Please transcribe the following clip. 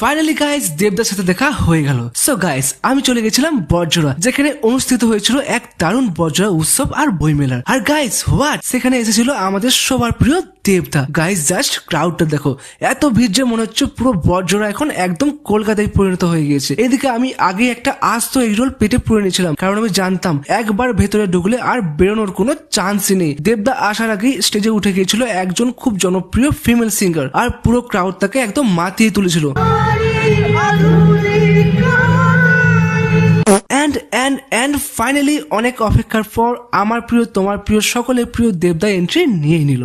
Finally guys দেবদার সাথে দেখা হয়ে গেল। সো গাইস আমি চলে গেছিলাম বড়জোড়া, যেখানে অনুষ্ঠিত হয়েছিল এক দারুণ বড়জোড়া উৎসব আর বইমেলার। আর গাইস হোয়াট, সেখানে এসেছিল আমাদের সবার প্রিয় দেবদা। গাইস জাস্ট ক্রাউডটা দেখো, এত ভিড় যে মনে হচ্ছে পুরো বড়জোড়া এখন একদম কলকাতায় পরিণত হয়ে গিয়েছে। এদিকে আমি আগে একটা আস্ত এগরোল পেটে পুরে নিয়েছিলাম, কারণ আমি জানতাম একবার ভেতরে ঢুকলে আর বেরোনোর কোনো চান্সই নেই। দেবদা আসার আগেই স্টেজে উঠে গিয়েছিল একজন খুব জনপ্রিয় ফিমেল সিঙ্গার, আর পুরো ক্রাউড তাকে একদম মাতিয়ে তুলেছিল। এন্ড ফাইনালি অনেক অপেক্ষার পর আমার প্রিয় তোমার প্রিয় সকলের প্রিয় দেবদা এন্ট্রি নিয়ে নিল।